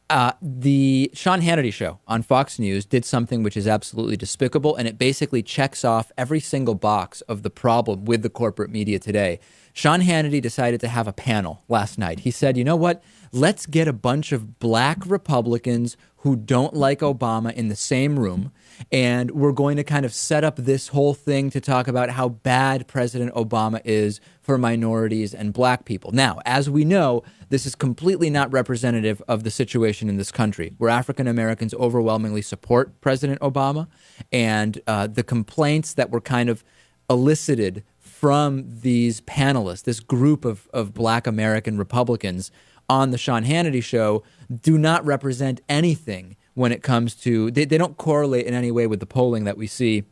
The Sean Hannity show on Fox News did something which is absolutely despicable, and it basically checks off every single box of the problem with the corporate media today. Sean Hannity decided to have a panel last night. He said, you know what? Let's get a bunch of black Republicans who don't like Obama in the same room, and we're going to kind of set up this whole thing to talk about how bad President Obama is for minorities and black people. Now, as we know, this is completely not representative of the situation in this country, where African Americans overwhelmingly support President Obama, and the complaints that were kind of elicited from these panelists, this group of black American Republicans on the Sean Hannity show, do not represent anything when it comes to, they don't correlate in any way with the polling that we see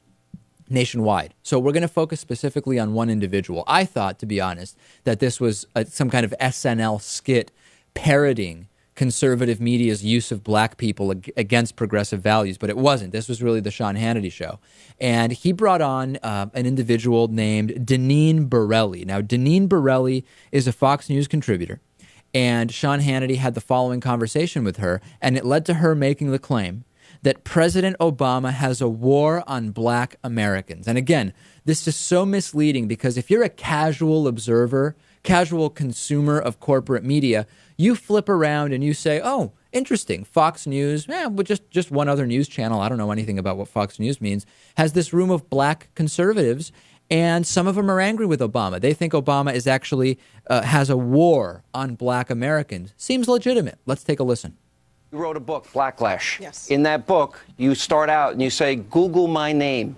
nationwide. So we're going to focus specifically on one individual. I thought, to be honest, that this was some kind of SNL skit parodying conservative media's use of black people against progressive values, but it wasn't. This was really the Sean Hannity show. And he brought on an individual named Deneen Borelli. Now, Deneen Borelli is a Fox News contributor, and Sean Hannity had the following conversation with her, and it led to her making the claim that President Obama has a war on black Americans. And again, this is so misleading, because if you're a casual observer, casual consumer of corporate media, you flip around and you say, oh, interesting, Fox News, well, just one other news channel, I don't know anything about what Fox News means, has this room of black conservatives, and some of them are angry with Obama. They think Obama is actually has a war on black Americans. Seems legitimate. Let's take a listen. You wrote a book, Blacklash. Yes. In that book, you start out and you say, Google my name.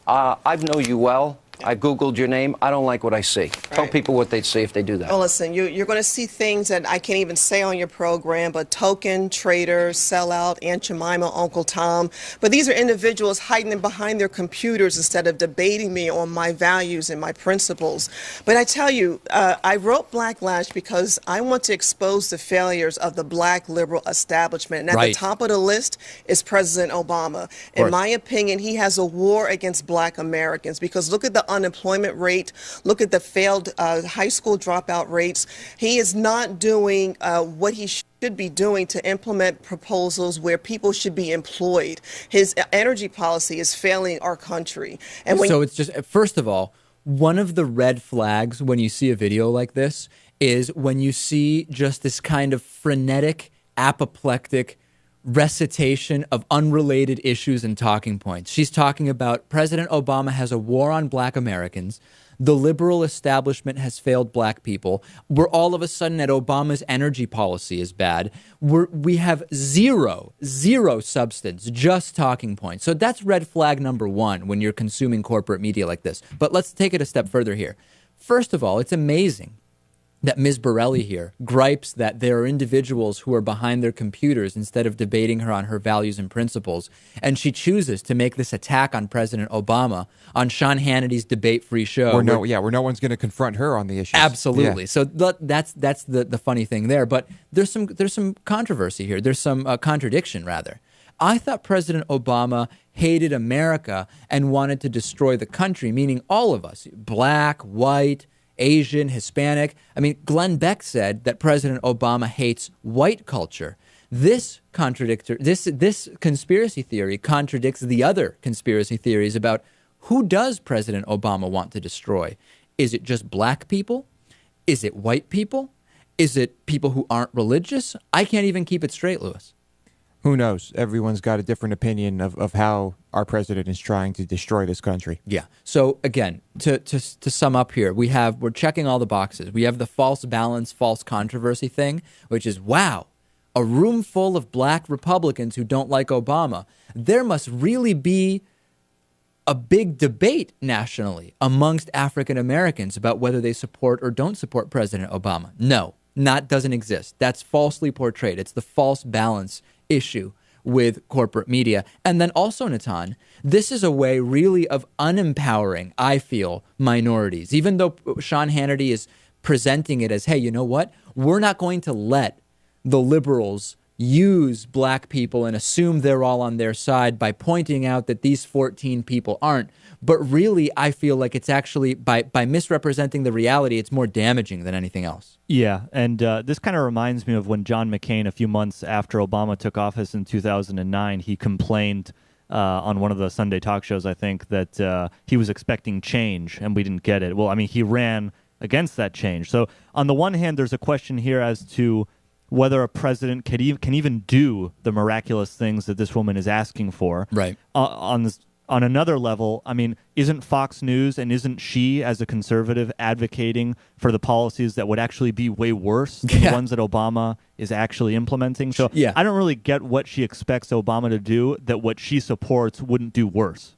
I know you well. I Googled your name. I don't like what I see. Tell people what they'd see if they do that. Well, listen, you're going to see things that I can't even say on your program, but token, traitor, sellout, Aunt Jemima, Uncle Tom. But these are individuals hiding behind their computers instead of debating me on my values and my principles. But I tell you, I wrote Blacklash because I want to expose the failures of the black liberal establishment. And at the top of the list is President Obama. In my opinion, he has a war against black Americans, because look at the unemployment rate, look at the failed high school dropout rates. He is not doing what he should be doing to implement proposals where people should be employed. His energy policy is failing our country. And so it's just, first of all, one of the red flags when you see a video like this is when you see just this kind of frenetic, apoplectic recitation of unrelated issues and talking points. She's talking about President Obama has a war on black Americans. The liberal establishment has failed black people. We're all of a sudden at Obama's energy policy is bad. We have zero substance, just talking points. So that's red flag number one when you're consuming corporate media like this. But let's take it a step further here. First of all, it's amazing that Ms. Borelli here gripes that there are individuals who are behind their computers instead of debating her on her values and principles. And she chooses to make this attack on President Obama on Sean Hannity's debate-free show. Where no one's going to confront her on the issues. Absolutely. Yeah. So that's the funny thing there. But there's some controversy here. There's some contradiction, rather. I thought President Obama hated America and wanted to destroy the country, meaning all of us, black, white, Asian, Hispanic. I mean, Glenn Beck said that President Obama hates white culture. This conspiracy theory contradicts the other conspiracy theories about who does President Obama want to destroy. Is it just black people? Is it white people? Is it people who aren't religious? I can't even keep it straight, Lewis. Who knows? Everyone's got a different opinion of how our president is trying to destroy this country. Yeah. So again, to sum up here, we're checking all the boxes. We have the false balance, false controversy thing, which is, wow, a room full of black Republicans who don't like Obama. There must really be a big debate nationally amongst African Americans about whether they support or don't support President Obama. No, doesn't exist. That's falsely portrayed. It's the false balance issue with corporate media. And then also, Natan, this is a way really of unempowering, I feel, minorities. Even though Sean Hannity is presenting it as, hey, you know what? We're not going to let the liberals use black people and assume they're all on their side by pointing out that these 14 people aren't. But really, I feel like it's actually, by misrepresenting the reality, it's more damaging than anything else. Yeah, and this kind of reminds me of when John McCain, a few months after Obama took office in 2009, he complained on one of the Sunday talk shows, I think, that he was expecting change and we didn't get it. Well, I mean, he ran against that change. So on the one hand, there's a question here as to whether a president can even do the miraculous things that this woman is asking for. Right. On another level, I mean, isn't Fox News and isn't she, as a conservative, advocating for the policies that would actually be way worse than the ones that Obama is actually implementing? So I don't really get what she expects Obama to do that what she supports wouldn't do worse.